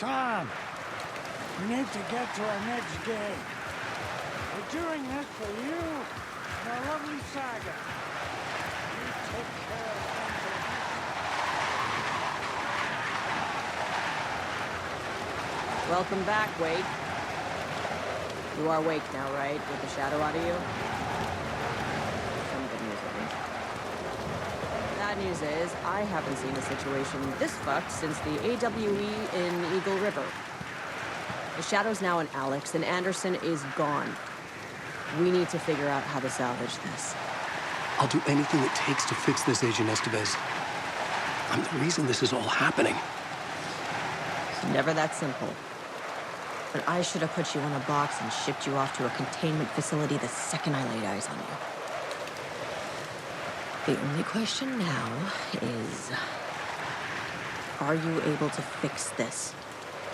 Tom, we need to get to our next game. We're doing this for you and our lovely saga. You take care of things. Welcome back, Wade. You are awake now, right? With the shadow out of you? Some good news, at least. Bad news is, I haven't seen a situation this fucked since the AWE in Eagle River. The shadow's now in Alex, and Anderson is gone. We need to figure out how to salvage this. I'll do anything it takes to fix this, Agent Estevez. I'm the reason this is all happening. It's never that simple. But I should have put you in a box and shipped you off to a containment facility the second I laid eyes on you. The only question now is... are you able to fix this?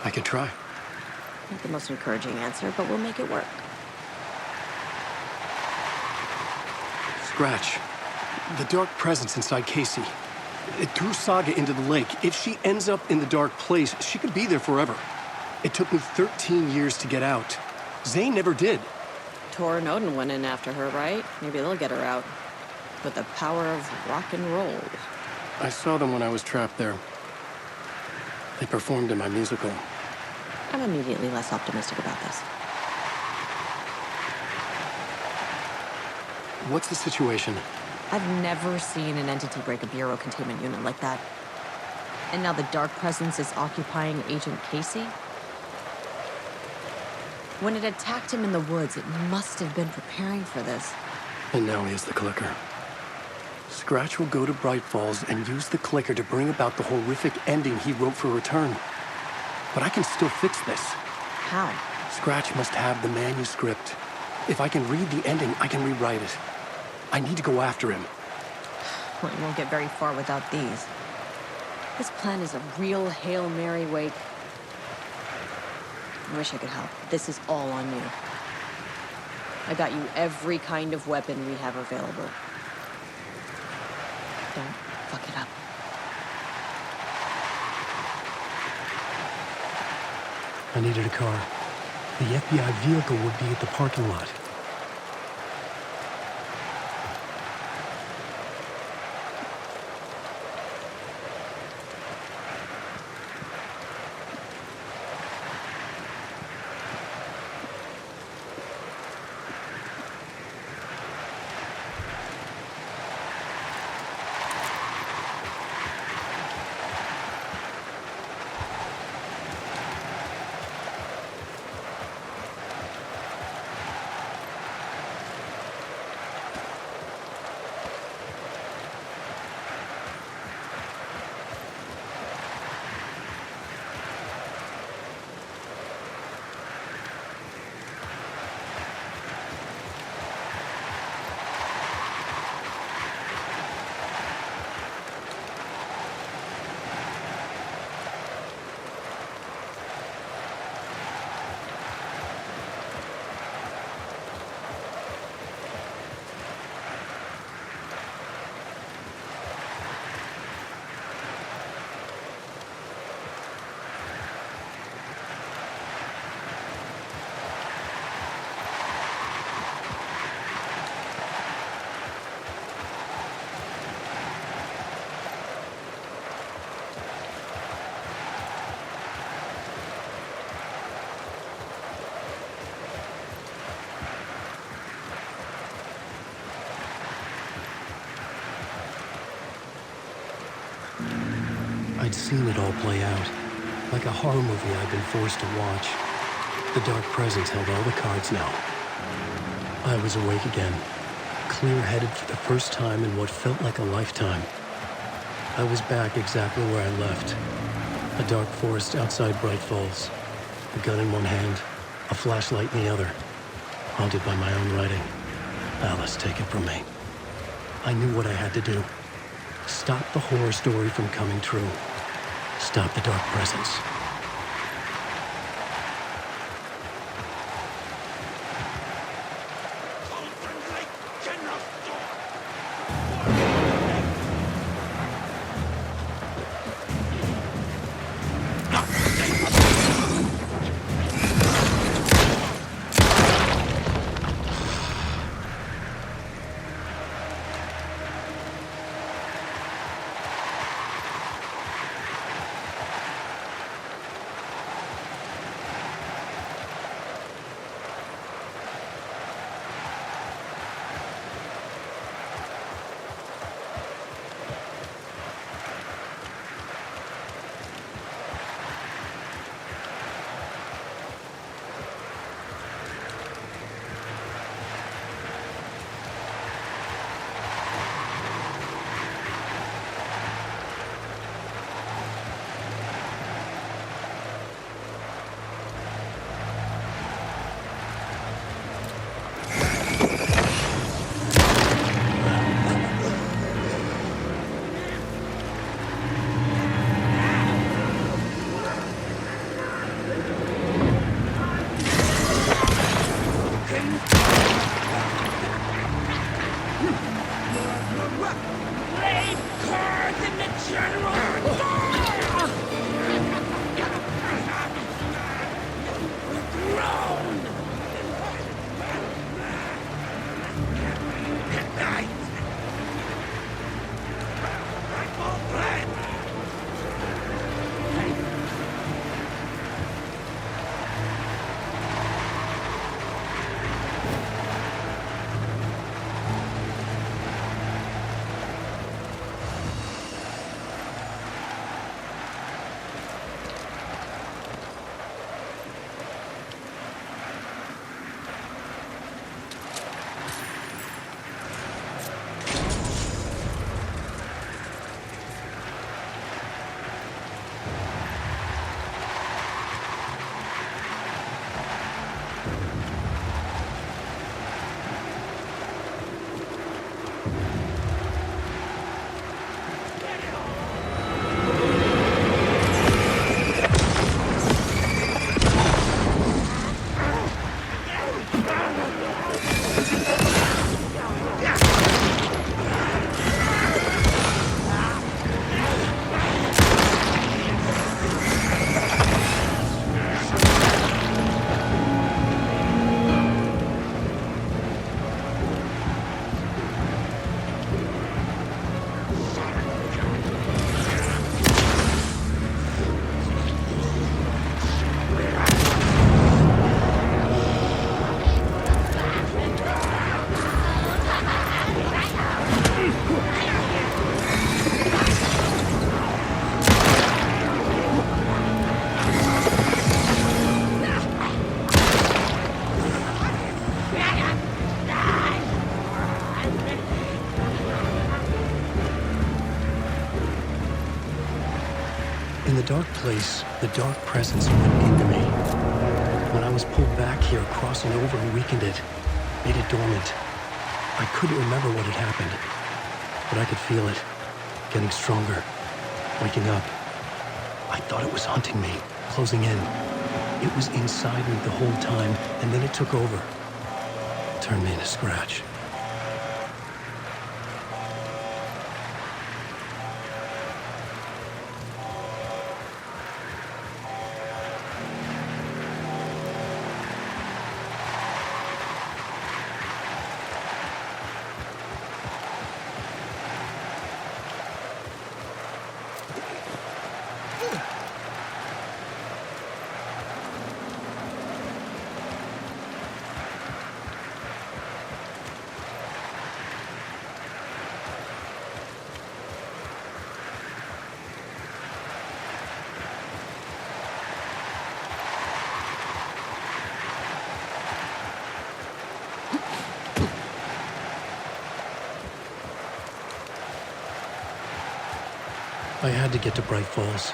I could try. Not the most encouraging answer, but we'll make it work. Scratch. The dark presence inside Casey. It threw Saga into the lake. If she ends up in the dark place, she could be there forever. It took me 13 years to get out. Zane never did. Tor and Odin went in after her, right? Maybe they'll get her out. With the power of rock and roll. I saw them when I was trapped there. They performed in my musical. I'm immediately less optimistic about this. What's the situation? I've never seen an entity break a bureau containment unit like that. And now the dark presence is occupying Agent Casey? When it attacked him in the woods, it must have been preparing for this. And now he has the clicker. Scratch will go to Bright Falls and use the clicker to bring about the horrific ending he wrote for Return. But I can still fix this. How? Scratch must have the manuscript. If I can read the ending, I can rewrite it. I need to go after him. Well, you won't get very far without these. This plan is a real Hail Mary, Wake. I wish I could help. This is all on you. I got you every kind of weapon we have available. Don't fuck it up. I needed a car. The FBI vehicle would be at the parking lot. I'd seen it all play out. Like a horror movie I'd been forced to watch. The dark presence held all the cards now. I was awake again, clear-headed for the first time in what felt like a lifetime. I was back exactly where I left. A dark forest outside Bright Falls. A gun in one hand, a flashlight in the other. Haunted by my own writing. Alice, take it from me. I knew what I had to do. Stop the horror story from coming true. Stop the dark presence. In the dark place, the dark presence went into me. When I was pulled back here, crossing over weakened it, made it dormant. I couldn't remember what had happened, but I could feel it, getting stronger, waking up. I thought it was hunting me, closing in. It was inside me the whole time, and then it took over. Turned me into Scratch. I had to get to Bright Falls.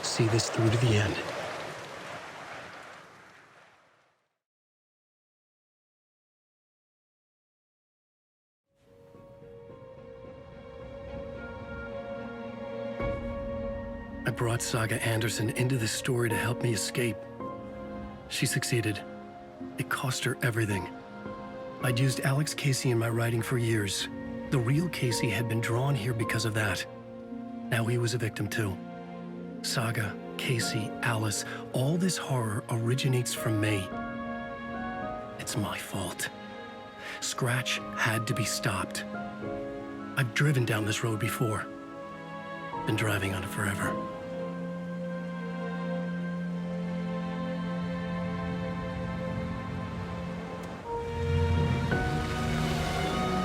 See this through to the end. I brought Saga Anderson into this story to help me escape. She succeeded. It cost her everything. I'd used Alex Casey in my writing for years. The real Casey had been drawn here because of that. Now he was a victim too. Saga, Casey, Alice, all this horror originates from me. It's my fault. Scratch had to be stopped. I've driven down this road before. Been driving on it forever.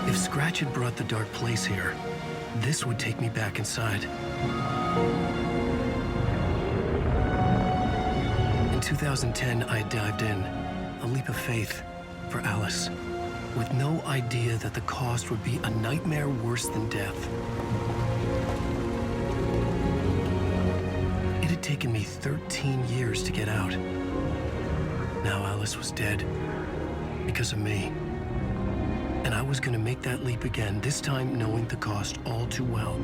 If Scratch had brought the dark place here, this would take me back inside. In 2010, I dived in, a leap of faith for Alice, with no idea that the cost would be a nightmare worse than death. It had taken me 13 years to get out. Now Alice was dead because of me. And I was gonna make that leap again, this time knowing the cost all too well.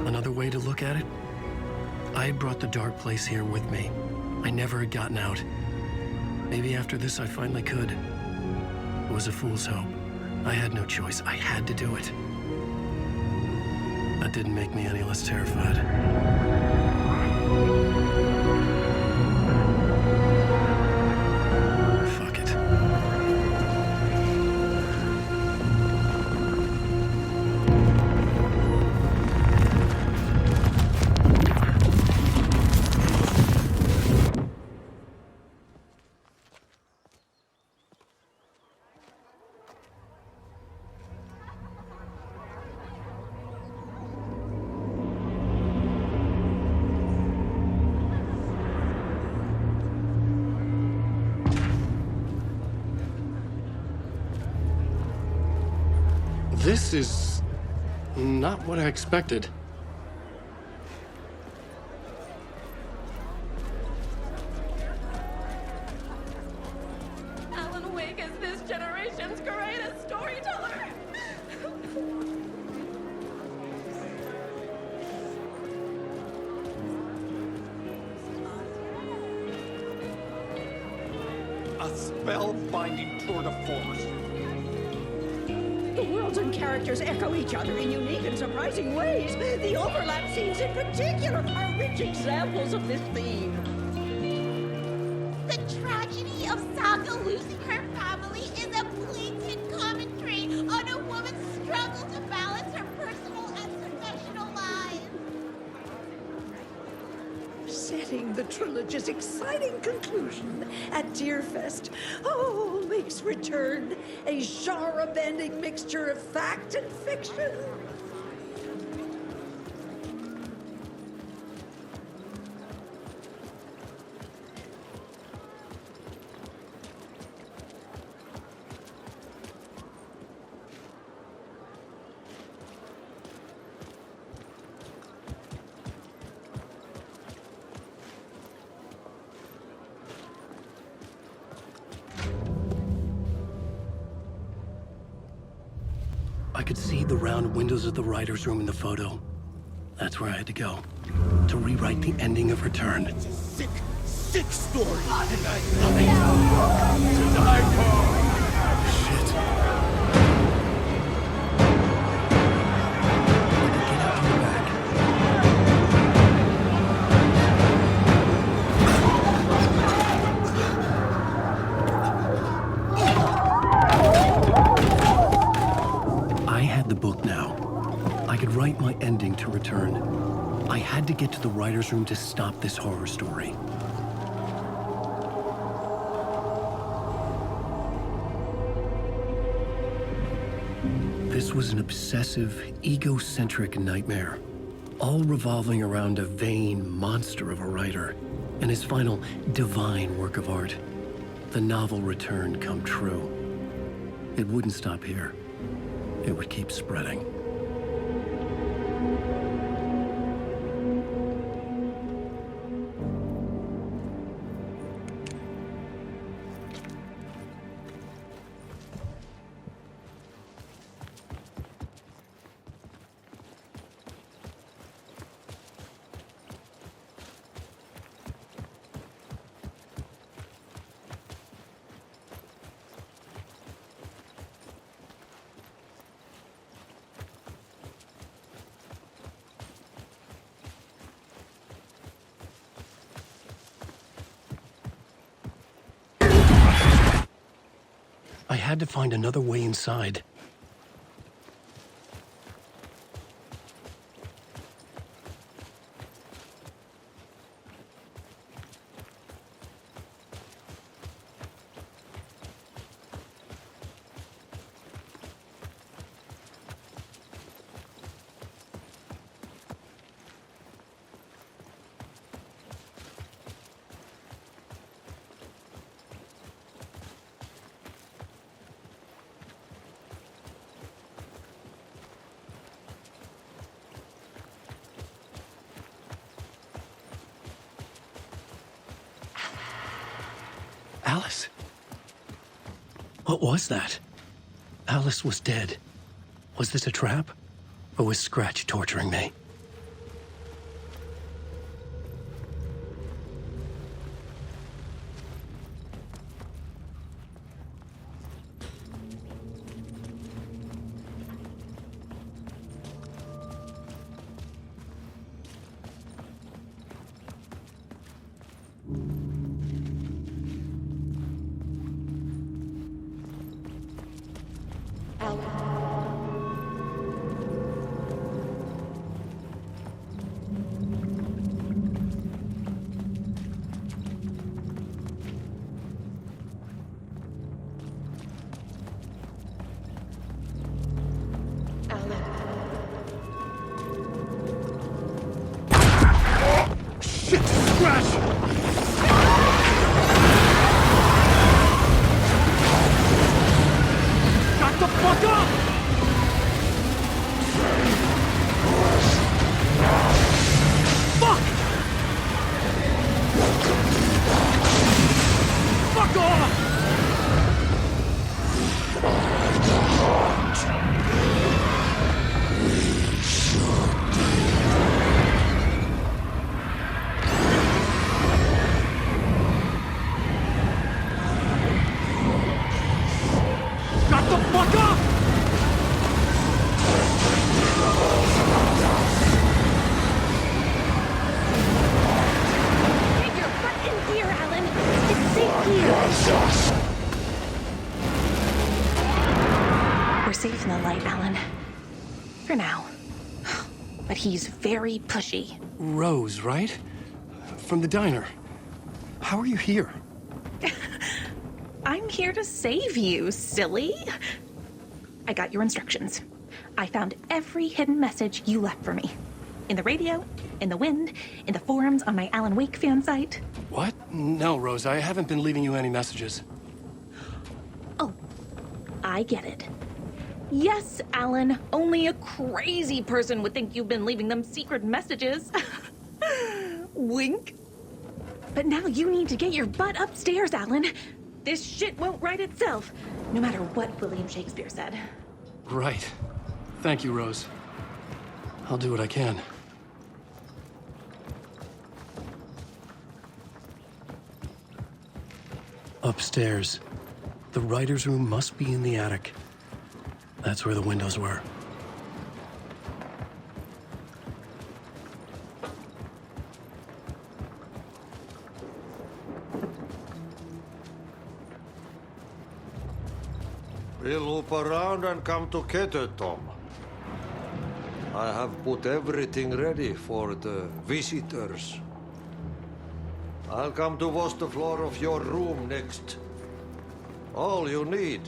Another way to look at it, I had brought the dark place here with me. I never had gotten out. Maybe after this I finally could. It was a fool's hope. I had no choice. I had to do it. That didn't make me any less terrified. Fuck it. This is not what I expected. Alan Wake is this generation's greatest storyteller. A spellbinding tour de force. The worlds and characters echo each other in unique and surprising ways. The overlap scenes in particular are rich examples of this theme. The tragedy of Saga losing her family is a blatant commentary on a woman's struggle to balance her personal and professional lives. Setting the trilogy's exciting conclusion at Deerfest. Oh, makes return a genre-bending mixture of fact and fiction. I could see the round windows of the writer's room in the photo. That's where I had to go, to rewrite the ending of Return. It's a sick, sick story. And I have to die for. Shit. Get out of the back. I had the book now. I could write my ending to Return. I had to get to the writer's room to stop this horror story. This was an obsessive, egocentric nightmare, all revolving around a vain monster of a writer and his final divine work of art, the novel Return come true. It wouldn't stop here. It would keep spreading. I had to find another way inside. Alice? What was that? Alice was dead. Was this a trap? Or was Scratch torturing me? Shit! Scratch! Shut the fuck up! Fuck! Fuck off! Shut the fuck up! Get your butt in here, Alan. It's safe here. We're safe in the light, Alan. For now. But he's very pushy. Rose, right? From the diner. How are you here? I'm here to save you, silly. I got your instructions. I found every hidden message you left for me. In the radio, in the wind, in the forums on my Alan Wake fan site. What? No, Rose, I haven't been leaving you any messages. Oh, I get it. Yes, Alan, only a crazy person would think you've been leaving them secret messages. Wink. But now you need to get your butt upstairs, Alan. This shit won't right itself, no matter what William Shakespeare said. Right. Thank you, Rose. I'll do what I can. Upstairs. The writer's room must be in the attic. That's where the windows were. We'll loop around and come together, Tom. I have put everything ready for the visitors. I'll come to wash the floor of your room next. All you need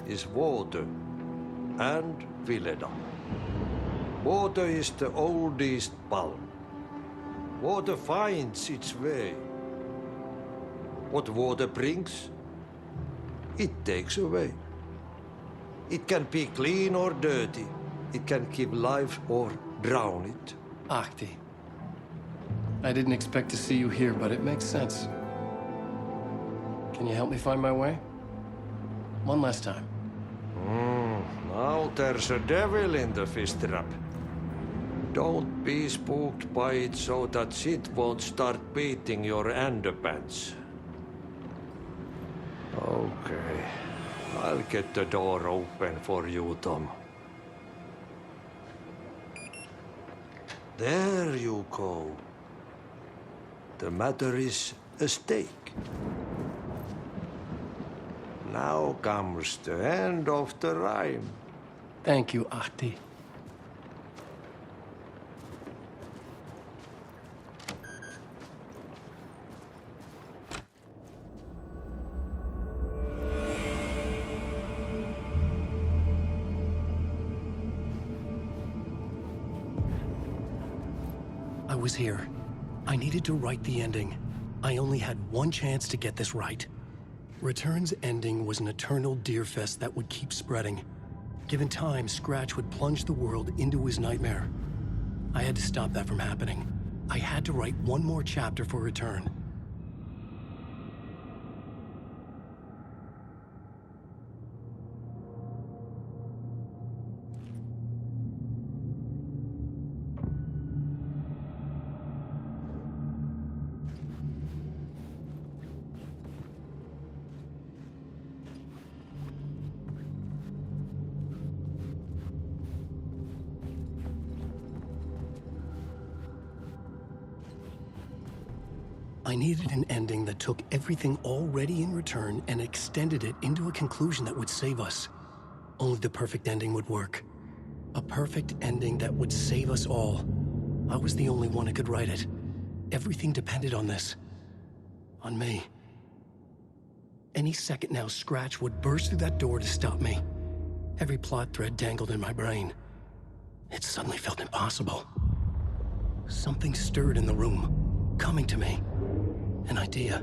is water and Vileda. Water is the oldest palm. Water finds its way. What water brings, it takes away. It can be clean or dirty. It can give life or drown it. Ahti. I didn't expect to see you here, but it makes sense. Can you help me find my way? One last time. Now there's a devil in the fish trap. Don't be spooked by it so that it won't start beating your underpants. Okay. I'll get the door open for you, Tom. There you go. The matter is a stake. Now comes the end of the rhyme. Thank you, Ahti. I was here. I needed to write the ending. I only had one chance to get this right. Return's ending was an eternal Deerfest that would keep spreading. Given time, Scratch would plunge the world into his nightmare. I had to stop that from happening. I had to write one more chapter for Return. I needed an ending that took everything already in Return and extended it into a conclusion that would save us. Only the perfect ending would work. A perfect ending that would save us all. I was the only one who could write it. Everything depended on this. On me. Any second now, Scratch would burst through that door to stop me. Every plot thread dangled in my brain. It suddenly felt impossible. Something stirred in the room, coming to me. An idea.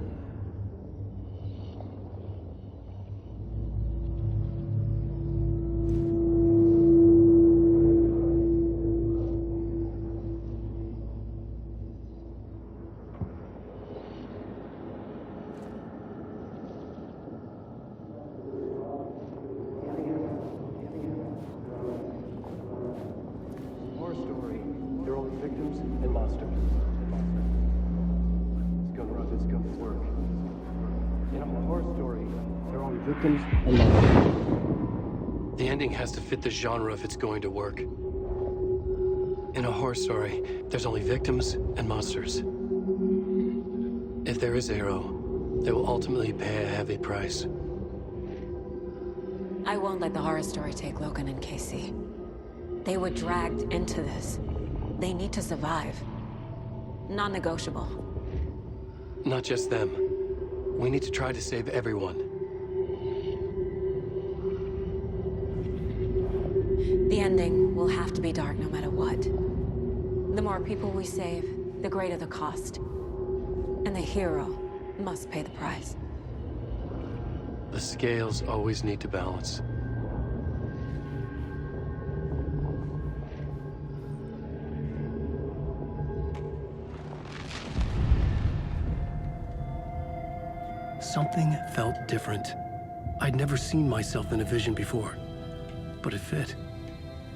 Horror story. They're only victims and monsters. It's going to work. In a horror story, there are only victims and monsters. The ending has to fit the genre if it's going to work. In a horror story, there's only victims and monsters. If there is Arrow, they will ultimately pay a heavy price. I won't let the horror story take Logan and Casey. They were dragged into this. They need to survive. Non-negotiable. Not just them. We need to try to save everyone. The ending will have to be dark no matter what. The more people we save, the greater the cost. And the hero must pay the price. The scales always need to balance. Something felt different. I'd never seen myself in a vision before, but it fit.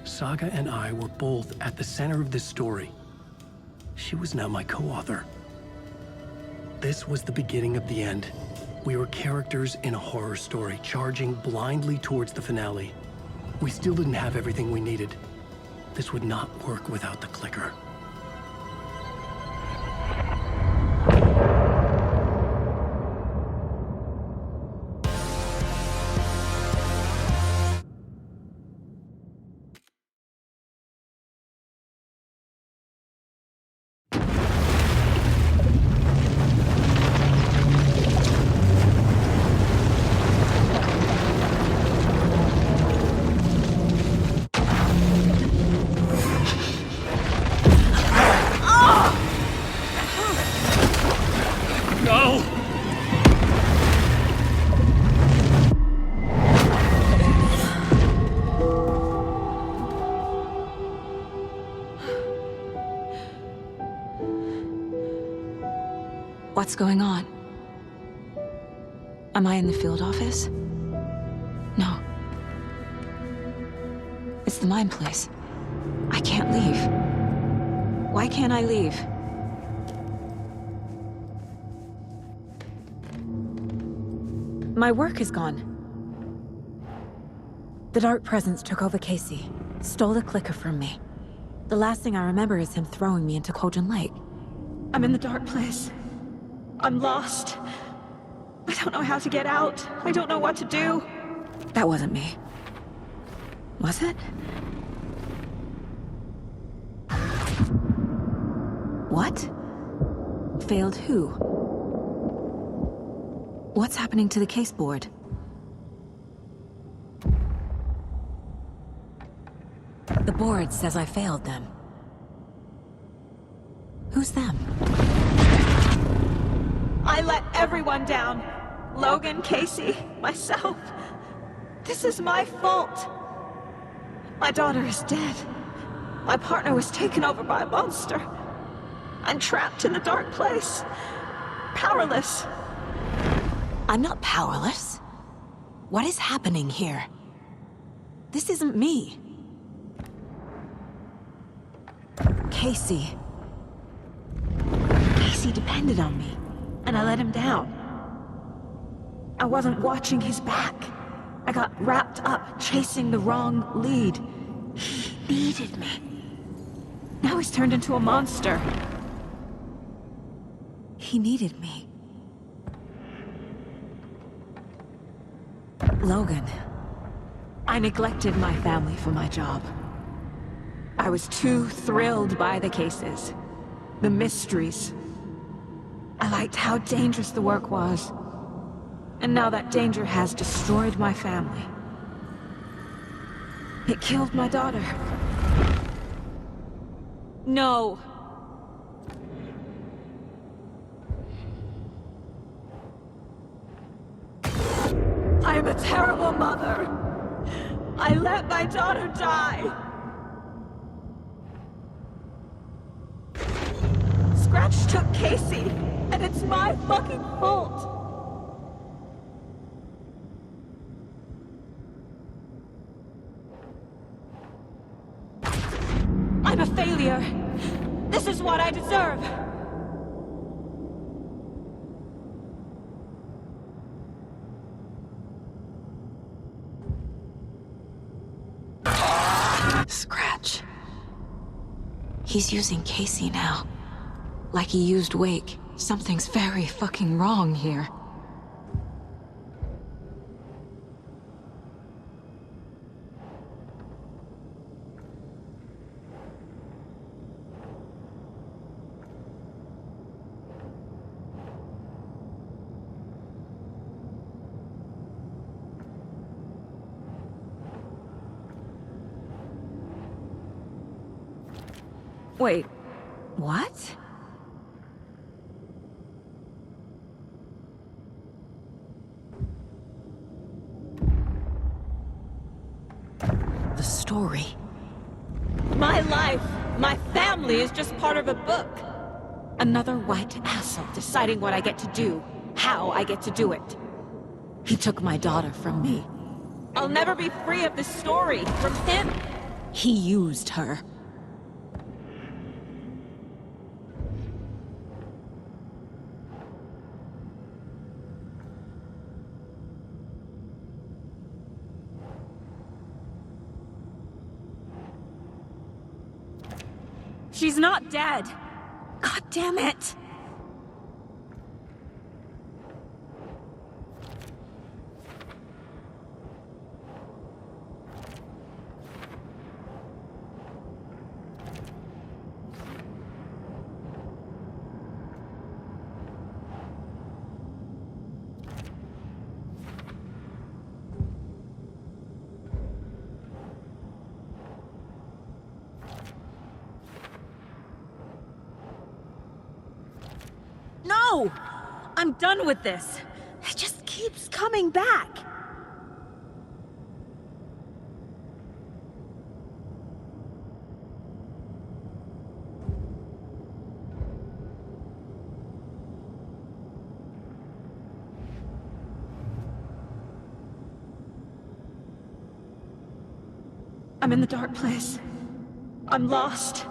Saga and I were both at the center of this story. She was now my co-author. This was the beginning of the end. We were characters in a horror story, charging blindly towards the finale. We still didn't have everything we needed. This would not work without the clicker. No! What's going on? Am I in the field office? No. It's the mine place. I can't leave. Why can't I leave? My work is gone. The Dark Presence took over Casey, stole the clicker from me. The last thing I remember is him throwing me into Cauldron Lake. I'm in the dark place. I'm lost. I don't know how to get out. I don't know what to do. That wasn't me. Was it? What? Failed who? What's happening to the case board? The board says I failed them. Who's them? I let everyone down. Logan, Casey, myself. This is my fault. My daughter is dead. My partner was taken over by a monster. I'm trapped in the dark place. Powerless. I'm not powerless. What is happening here? This isn't me. Casey. Casey depended on me, and I let him down. I wasn't watching his back. I got wrapped up chasing the wrong lead. He needed me. Now he's turned into a monster. He needed me. Logan. I neglected my family for my job. I was too thrilled by the cases, the mysteries. I liked how dangerous the work was. And now that danger has destroyed my family. It killed my daughter. No. I am a terrible mother. I let my daughter die. Scratch took Casey, and it's my fucking fault. I'm a failure. This is what I deserve. Scratch. He's using Casey now. Like he used Wake. Something's very fucking wrong here. Wait, what? The story. My life, my family is just part of a book. Another white asshole deciding what I get to do, how I get to do it. He took my daughter from me. I'll never be free of this story from him. He used her. She's not dead. God damn it. No! I'm done with this. It just keeps coming back. I'm in the dark place. I'm lost.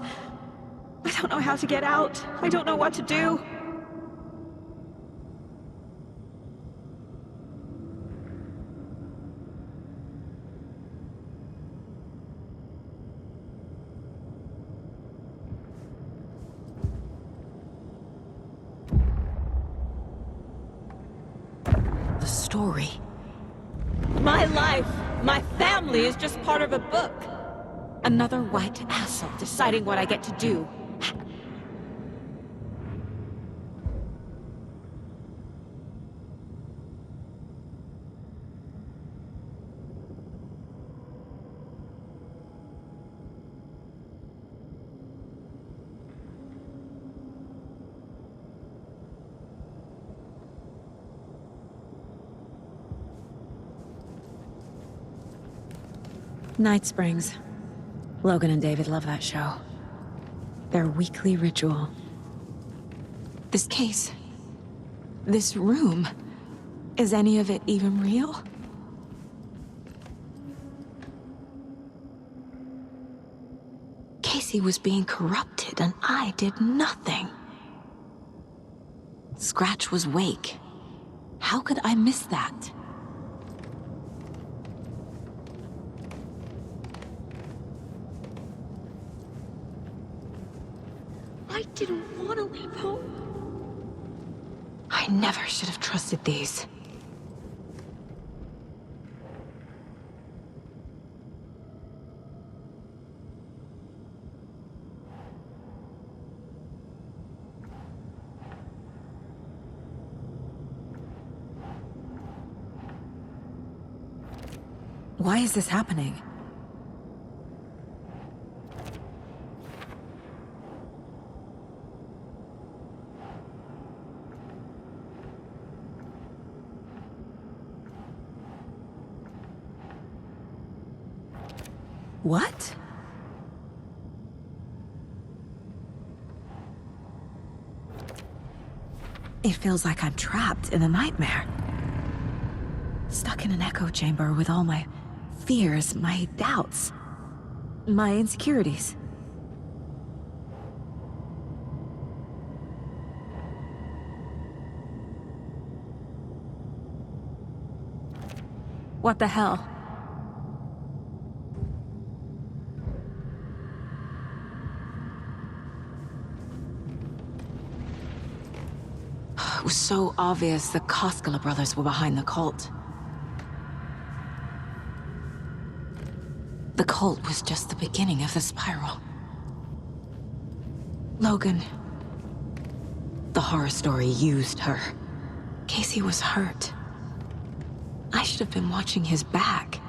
I don't know how to get out. I don't know what to do. The story. My life, my family is just part of a book. Another white asshole deciding what I get to do. Night Springs. Logan and David love that show. Their weekly ritual. This case. This room. Is any of it even real? Casey was being corrupted and I did nothing. Scratch was Wake. How could I miss that? I didn't want to leave home. I never should have trusted these. Why is this happening? What? It feels like I'm trapped in a nightmare. Stuck in an echo chamber with all my fears, my doubts, my insecurities. What the hell? It was so obvious the Koskela brothers were behind the cult. The cult was just the beginning of the spiral. Logan. The horror story used her. Casey was hurt. I should have been watching his back.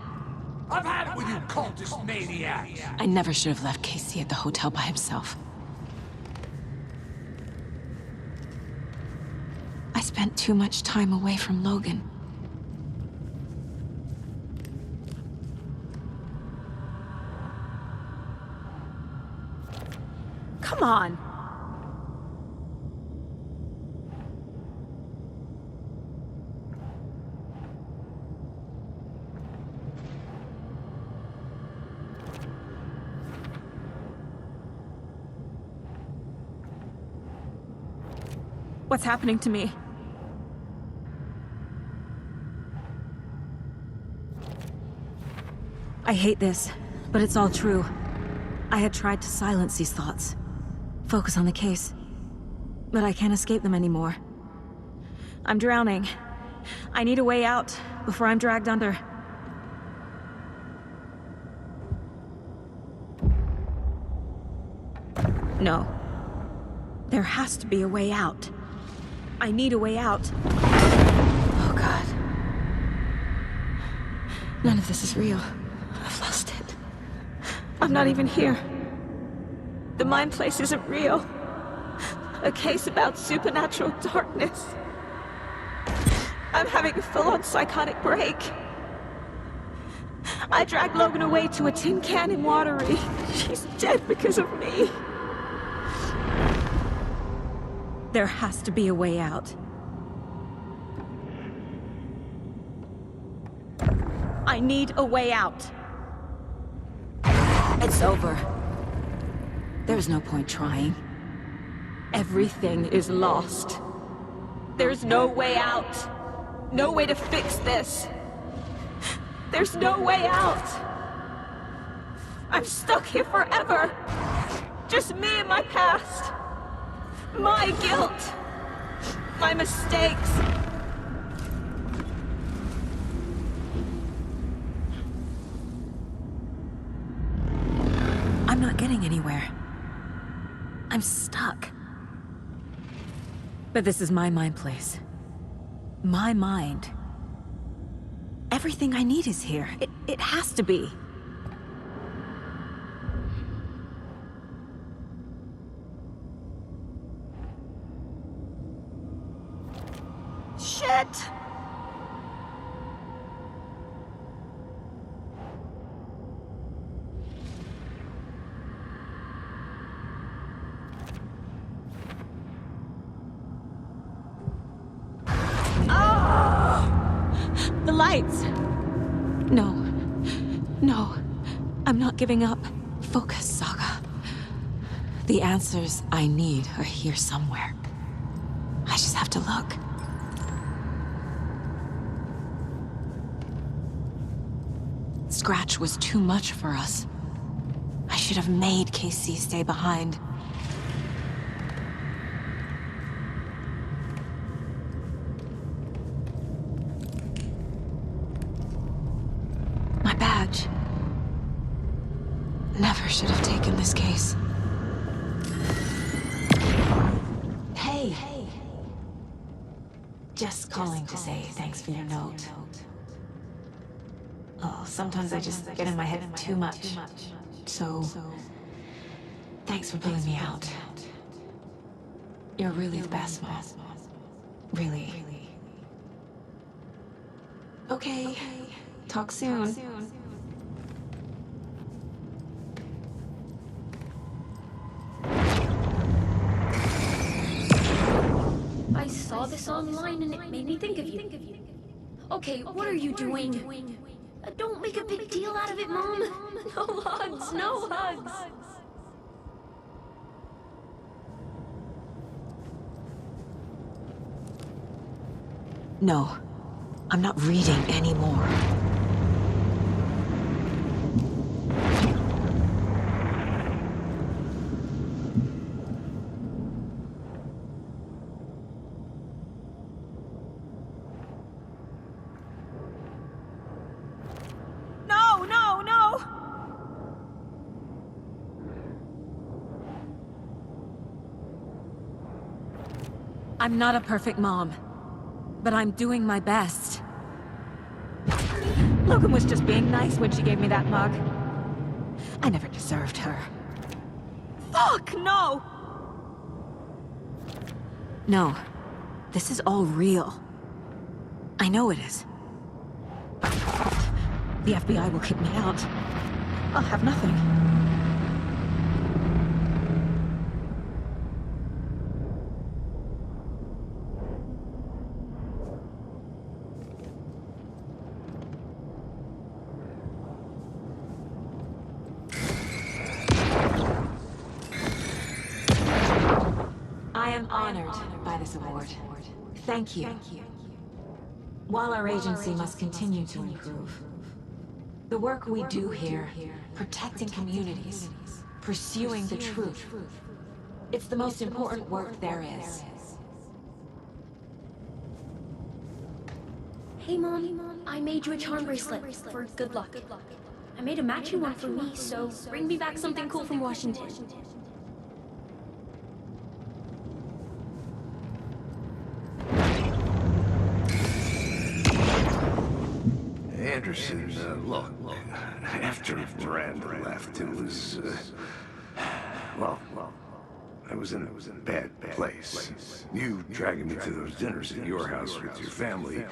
I've had it with you cultist maniacs! I never should have left Casey at the hotel by himself. I spent too much time away from Logan. Come on! What's happening to me? I hate this, but it's all true. I had tried to silence these thoughts. Focus on the case. But I can't escape them anymore. I'm drowning. I need a way out before I'm dragged under. No. There has to be a way out. I need a way out. Oh, God. None of this is real. I've lost it. I'm not even here. The mind place isn't real. A case about supernatural darkness. I'm having a full-on psychotic break. I dragged Logan away to a tin can in Watery. She's dead because of me. There has to be a way out. I need a way out. It's over. There's no point trying. Everything is lost. There's no way out. No way to fix this. There's no way out. I'm stuck here forever. Just me and my past. My guilt. My mistakes. I'm not getting anywhere. I'm stuck. But this is my mind place. My mind. Everything I need is here. It has to be. Shit! The lights! No. No. I'm not giving up. Focus, Saga. The answers I need are here somewhere. I just have to look. Scratch was too much for us. I should have made KC stay behind. My badge. Never should have taken this case. Hey. Just calling to say thanks for your note. Oh, sometimes I just get in my head too much. So, thanks for pulling me out. You're really the best, Mom. Really. Okay. Talk soon. I saw this online and it made me think of you. Okay, what are you doing? Don't make a big deal out of it, Mom. No hugs, no hugs. No. I'm not reading anymore. I'm not a perfect mom, but I'm doing my best. Logan was just being nice when she gave me that mug. I never deserved her. Fuck, no! No. This is all real. I know it is. The FBI will kick me out. I'll have nothing. I am honored by by this award. Thank you. While our agency must continue to improve, the work we do here, protecting communities, pursuing the truth, it's the most important work there is. Hey, Mom, I made you a charm bracelet for good luck. I made a matching one for me, so bring me back something cool from Washington. Anderson, look, after Miranda left, it was, well, I was in a bad place. You dragging me to those dinners at your house with your family,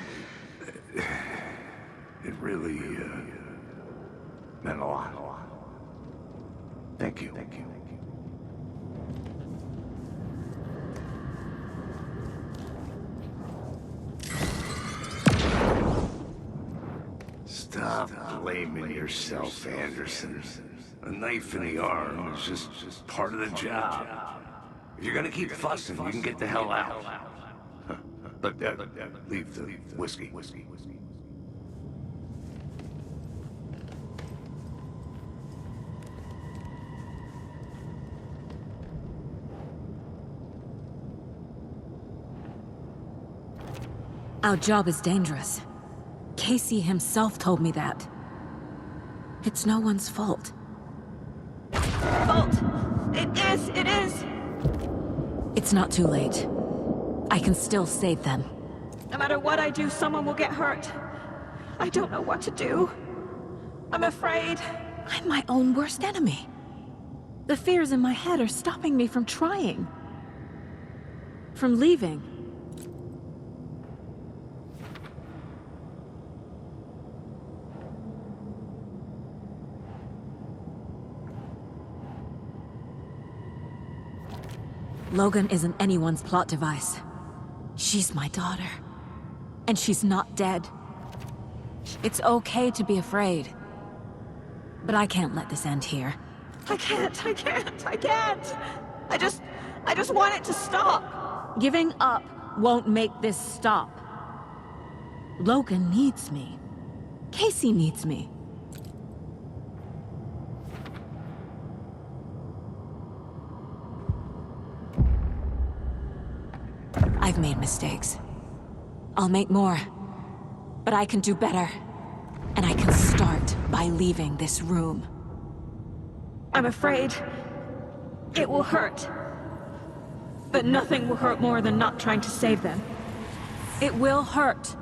it really, meant a lot. Thank you. Stop blaming yourself, Anderson. A knife in the arm is just part of the job. If you're gonna keep fussing, you can get the hell out. But leave the whiskey. Our job is dangerous. Casey himself told me that. It's no one's fault. Fault! It is! It's not too late. I can still save them. No matter what I do, someone will get hurt. I don't know what to do. I'm afraid. I'm my own worst enemy. The fears in my head are stopping me from trying. From leaving. Logan isn't anyone's plot device. She's my daughter. And she's not dead. It's okay to be afraid. But I can't let this end here. I can't. I just want it to stop. Giving up won't make this stop. Logan needs me. Casey needs me. I've made mistakes. I'll make more. But I can do better. And I can start by leaving this room. I'm afraid it will hurt. But nothing will hurt more than not trying to save them. It will hurt.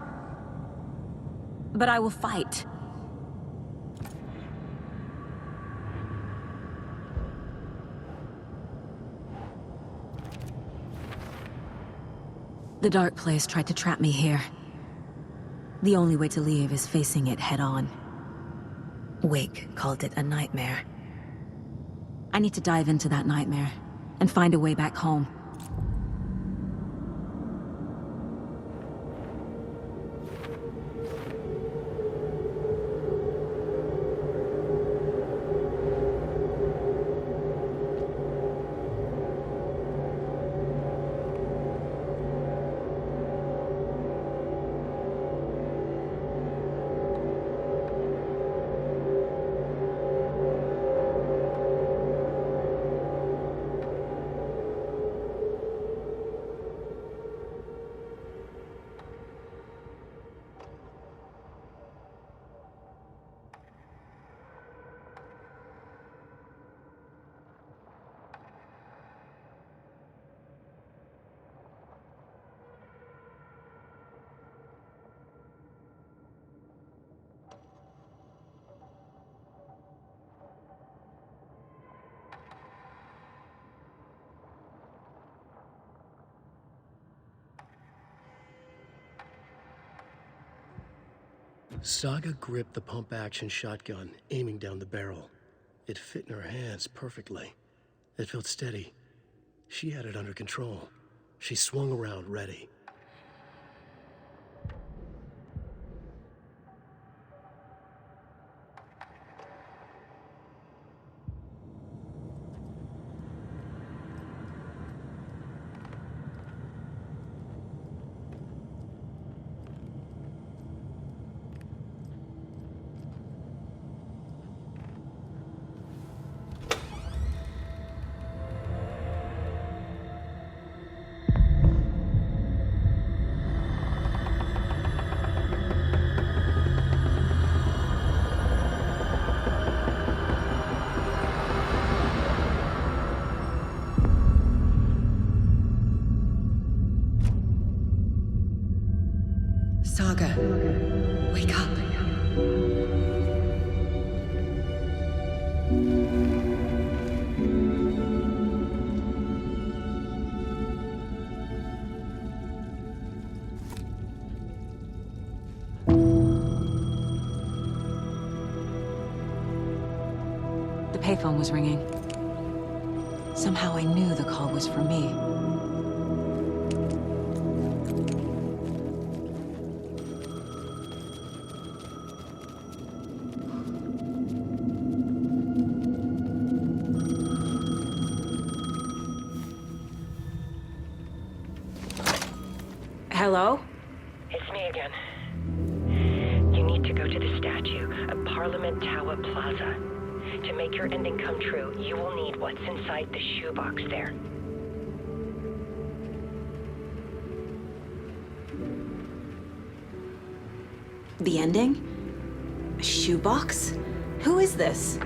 But I will fight. The dark place tried to trap me here. The only way to leave is facing it head-on. Wake called it a nightmare. I need to dive into that nightmare and find a way back home. Saga gripped the pump-action shotgun, aiming down the barrel. It fit in her hands perfectly. It felt steady. She had it under control. She swung around, ready. wake up. The payphone was ringing. Somehow I knew the call was for me. Hello? It's me again. You need to go to the statue at Parliament Tower Plaza. To make your ending come true, you will need what's inside the shoebox there. The ending? A shoebox? Who is this?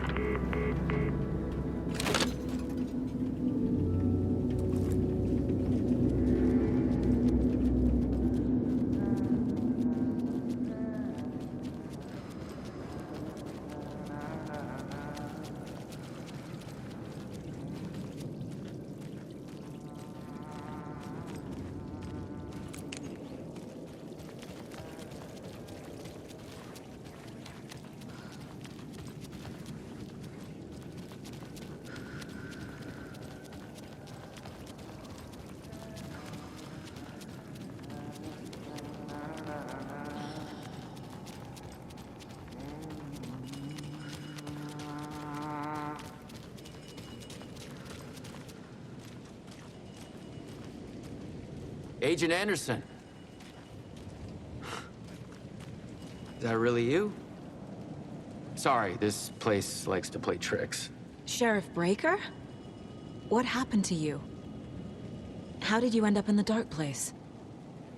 Agent Anderson. Is that really you? Sorry, this place likes to play tricks. Sheriff Breaker? What happened to you? How did you end up in the dark place?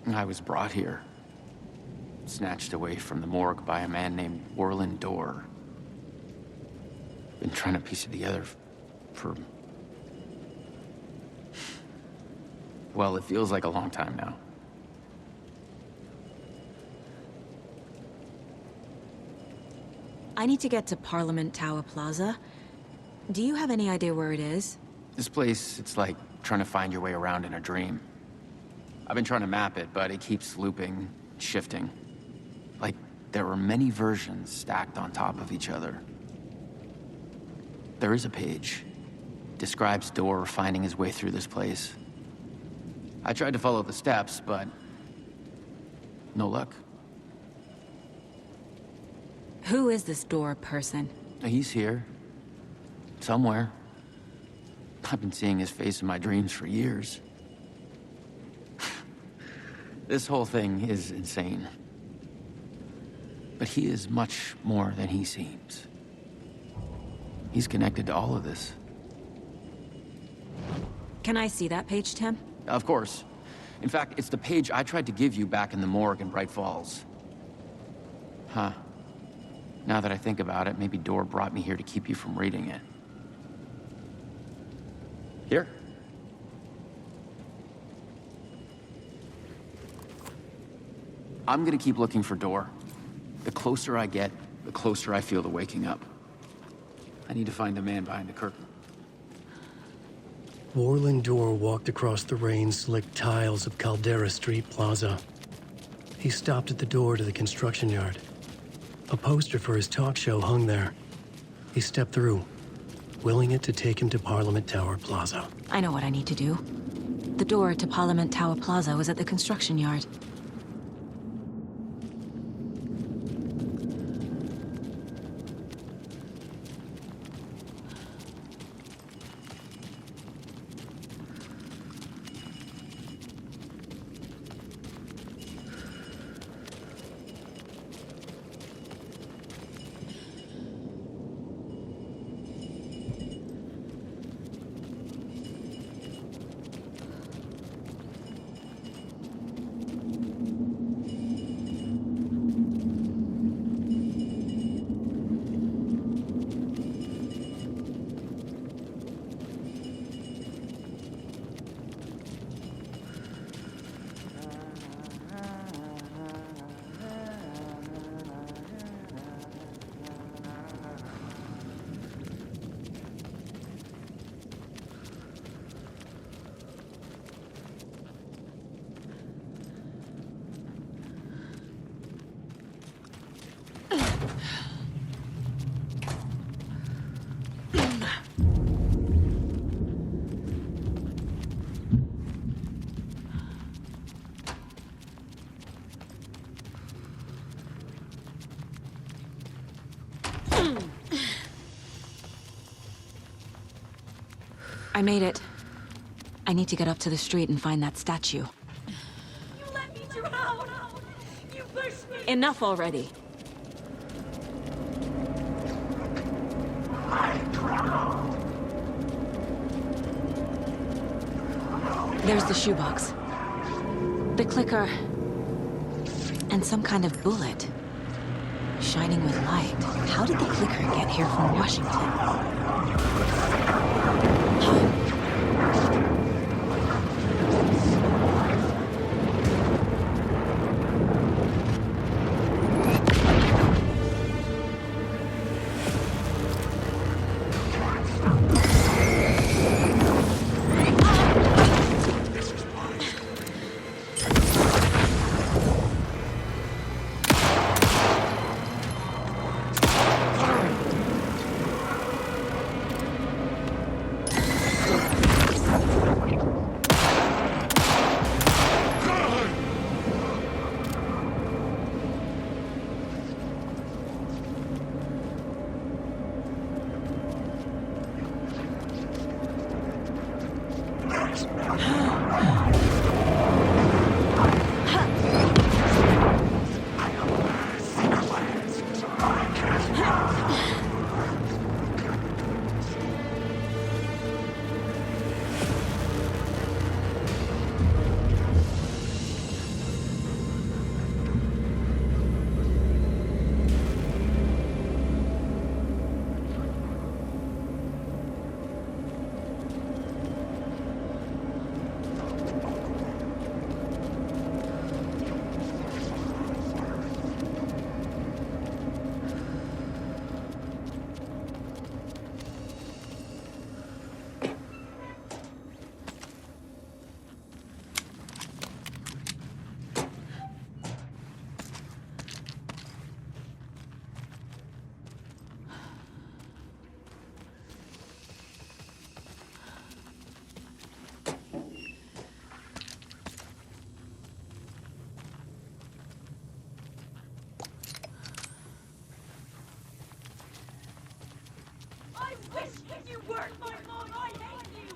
I was brought here. Snatched away from the morgue by a man named Orland Dorr. Been trying to piece it together for... Well, it feels like a long time now. I need to get to Parliament Tower Plaza. Do you have any idea where it is? This place, it's like trying to find your way around in a dream. I've been trying to map it, but it keeps looping, shifting. Like there are many versions stacked on top of each other. There is a page. Describes Dorr finding his way through this place. I tried to follow the steps, but no luck. Who is this Dorr person? He's here. Somewhere. I've been seeing his face in my dreams for years. This whole thing is insane. But he is much more than he seems. He's connected to all of this. Can I see that page, Tim? Of course. In fact, it's the page I tried to give you back in the morgue in Bright Falls. Huh. Now that I think about it, maybe Dorr brought me here to keep you from reading it. Here. I'm gonna keep looking for Dorr. The closer I get, the closer I feel to waking up. I need to find the man behind the curtain. Orland Dorr walked across the rain-slicked tiles of Caldera Street Plaza. He stopped at the door to the construction yard. A poster for his talk show hung there. He stepped through, willing it to take him to Parliament Tower Plaza. I know what I need to do. The door to Parliament Tower Plaza was at the construction yard. I made it. I need to get up to the street and find that statue. You let me drown! You pushed me! Enough already. There's the shoebox. The clicker. And some kind of bullet. Shining with light. How did the clicker get here from Washington? I wish you weren't my mom! I hate you!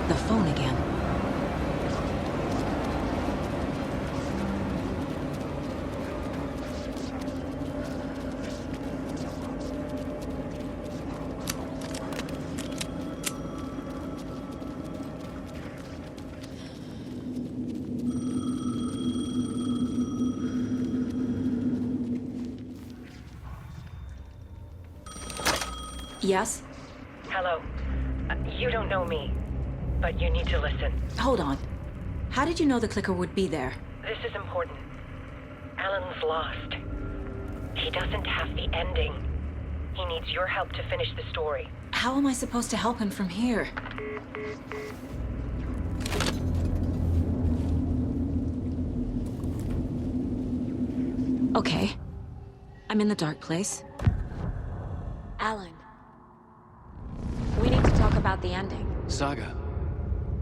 The phone again. Yes? Hello. You don't know me, but you need to listen. Hold on. How did you know the clicker would be there? This is important. Alan's lost. He doesn't have the ending. He needs your help to finish the story. How am I supposed to help him from here? Okay. I'm in the dark place. Alan. We need to talk about the ending. Saga,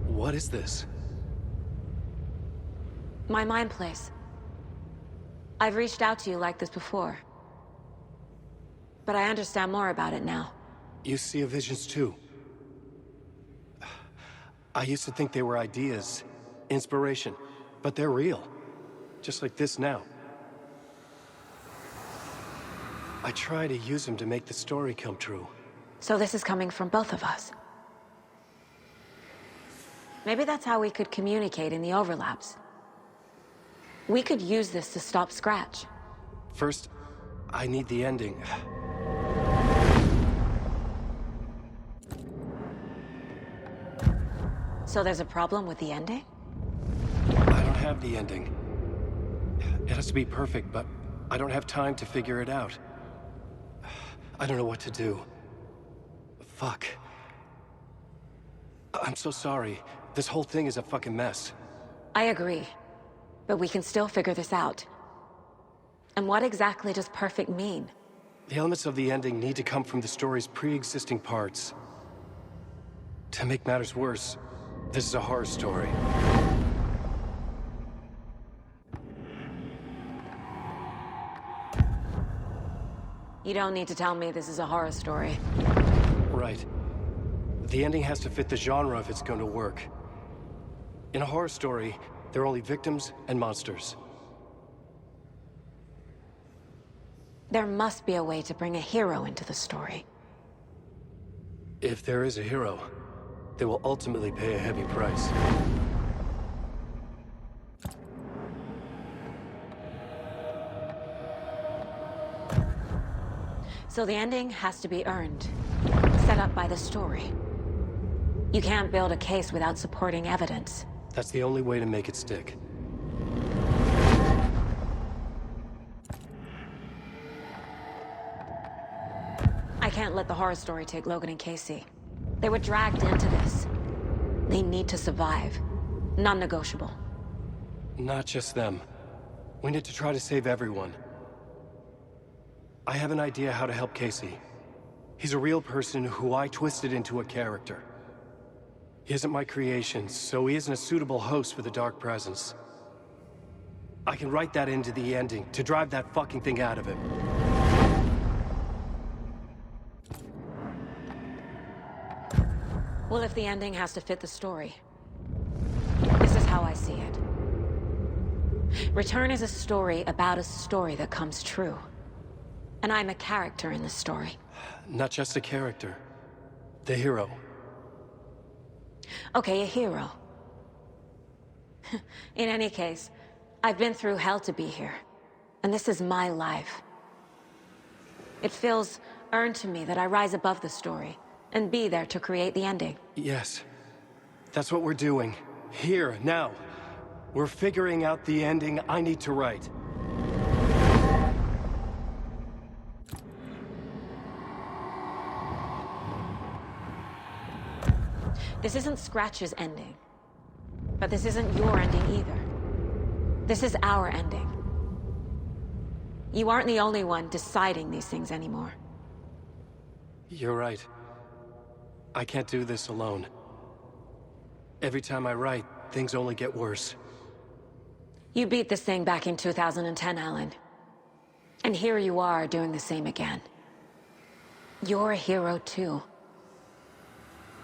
what is this? My mind place. I've reached out to you like this before. But I understand more about it now. You see visions too. I used to think they were ideas, inspiration, but they're real. Just like this now. I try to use them to make the story come true. So this is coming from both of us. Maybe that's how we could communicate in the overlaps. We could use this to stop Scratch. First, I need the ending. So there's a problem with the ending? I don't have the ending. It has to be perfect, but I don't have time to figure it out. I don't know what to do. Fuck. I'm so sorry. This whole thing is a fucking mess. I agree. But we can still figure this out. And what exactly does perfect mean? The elements of the ending need to come from the story's pre-existing parts. To make matters worse, this is a horror story. You don't need to tell me this is a horror story. Right. The ending has to fit the genre if it's going to work. In a horror story, there are only victims and monsters. There must be a way to bring a hero into the story. If there is a hero, they will ultimately pay a heavy price. So the ending has to be earned, set up by the story. You can't build a case without supporting evidence. That's the only way to make it stick. I can't let the horror story take Logan and Casey. They were dragged into this. They need to survive. Non-negotiable. Not just them. We need to try to save everyone. I have an idea how to help Casey. He's a real person who I twisted into a character. He isn't my creation, so he isn't a suitable host for the Dark Presence. I can write that into the ending to drive that fucking thing out of him. Well, if the ending has to fit the story, this is how I see it. Return is a story about a story that comes true. And I'm a character in this story. Not just a character. The hero. Okay, a hero. In any case, I've been through hell to be here. And this is my life. It feels earned to me that I rise above the story and be there to create the ending. Yes. That's what we're doing. Here, now. We're figuring out the ending I need to write. This isn't Scratch's ending. But this isn't your ending either. This is our ending. You aren't the only one deciding these things anymore. You're right. I can't do this alone. Every time I write, things only get worse. You beat this thing back in 2010, Alan. And here you are doing the same again. You're a hero too.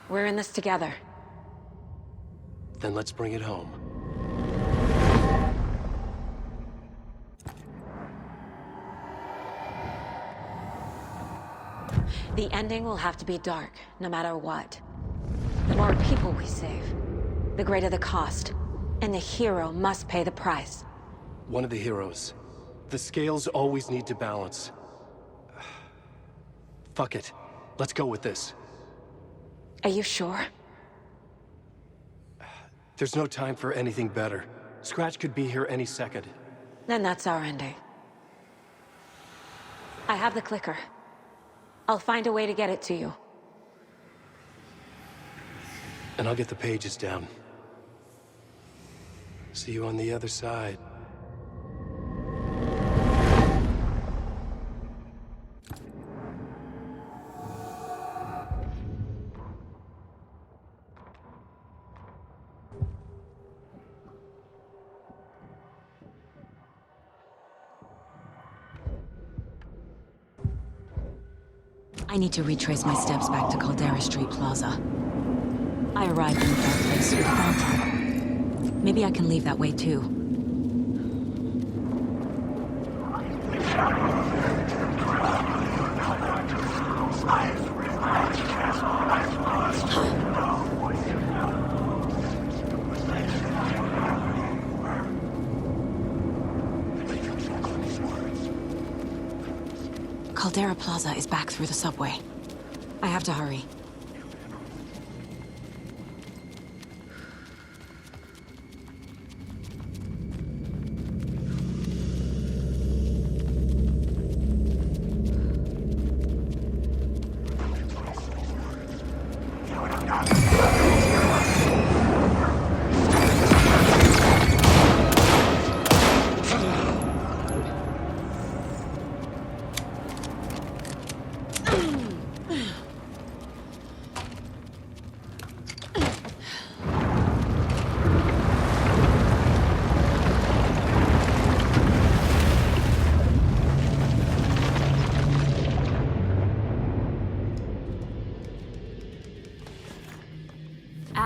We're in this together. Then let's bring it home. The ending will have to be dark, no matter what. The more people we save, the greater the cost. And the hero must pay the price. One of the heroes. The scales always need to balance. Fuck it. Let's go with this. Are you sure? There's no time for anything better. Scratch could be here any second. Then that's our ending. I have the clicker. I'll find a way to get it to you. And I'll get the pages down. See you on the other side. I need to retrace my steps back to Caldera Street Plaza. I arrived in the dark place through the fountain. Maybe I can leave that way too. Caldera Plaza is back through the subway. I have to hurry.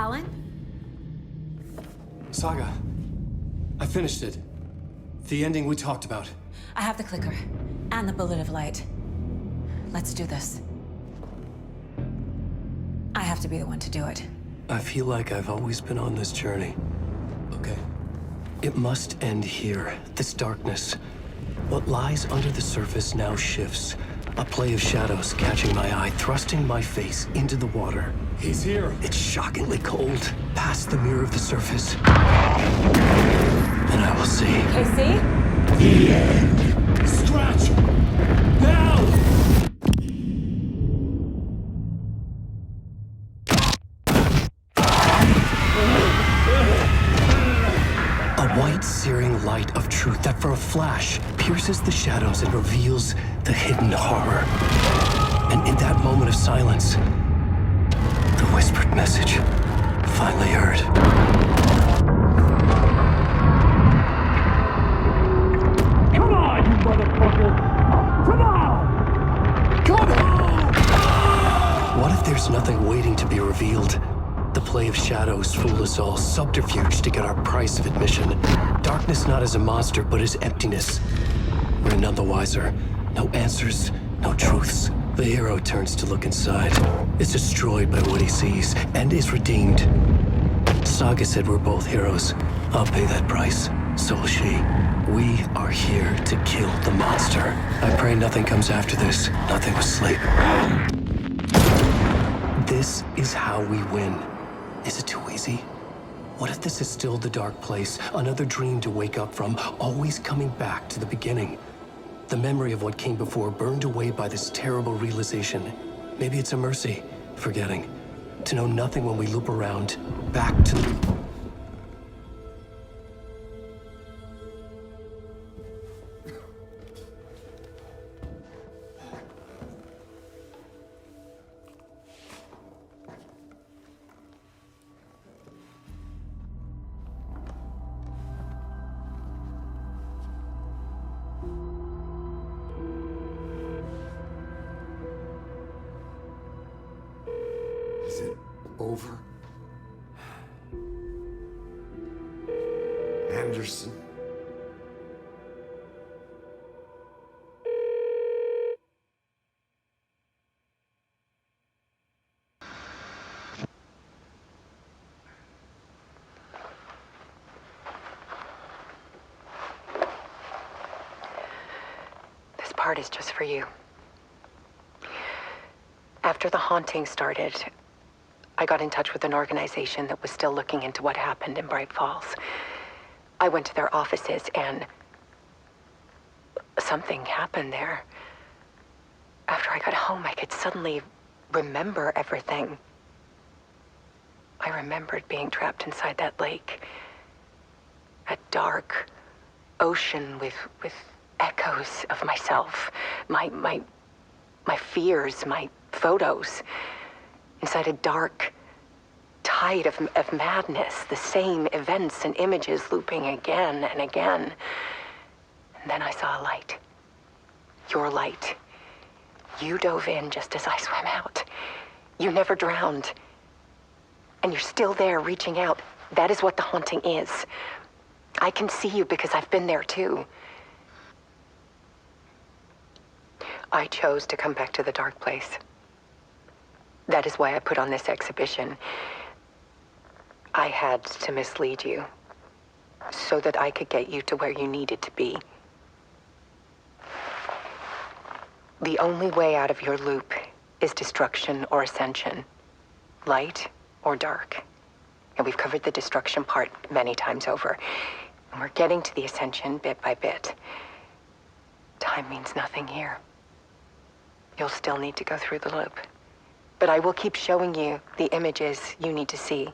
Alan? Saga, I finished it. The ending we talked about. I have the clicker. And the bullet of light. Let's do this. I have to be the one to do it. I feel like I've always been on this journey. Okay. It must end here. This darkness. What lies under the surface now shifts. A play of shadows catching my eye, thrusting my face into the water. He's here. It's shockingly cold. Past the mirror of the surface. And I will see. Casey? The end. Scratch! Now! A white, searing light of truth that for a flash pierces the shadows and reveals the hidden horror. And in that moment of silence, the whispered message finally heard. Come on, you motherfucker! Come on! Come on! What if there's nothing waiting to be revealed? The play of shadows fool us all, subterfuge to get our price of admission. Darkness not as a monster, but as emptiness. We're none the wiser. No answers, no truths. The hero turns to look inside. Is destroyed by what he sees, and is redeemed. Saga said we're both heroes. I'll pay that price. So will she. We are here to kill the monster. I pray nothing comes after this. Nothing but sleep. This is how we win. Is it too easy? What if this is still the dark place? Another dream to wake up from, always coming back to the beginning. The memory of what came before burned away by this terrible realization. Maybe it's a mercy, forgetting. To know nothing when we loop around, back to... Is it over? Anderson? This part is just for you. After the haunting started, I got in touch with an organization that was still looking into what happened in Bright Falls. I went to their offices and something happened there. After I got home, I could suddenly remember everything. I remembered being trapped inside that lake. A dark ocean with echoes of myself. My fears, my photos. Inside a dark tide of madness, the same events and images looping again and again. And then I saw a light. Your light. You dove in just as I swam out. You never drowned. And you're still there reaching out. That is what the haunting is. I can see you because I've been there too. I chose to come back to the dark place. That is why I put on this exhibition. I had to mislead you so that I could get you to where you needed to be. The only way out of your loop is destruction or ascension, light or dark. And we've covered the destruction part many times over. And we're getting to the ascension bit by bit. Time means nothing here. You'll still need to go through the loop. But I will keep showing you the images you need to see,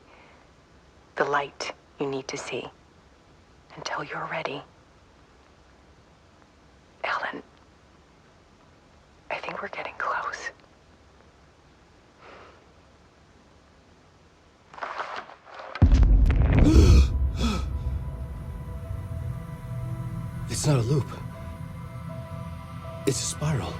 the light you need to see, until you're ready. Alan, I think we're getting close. It's not a loop. It's a spiral.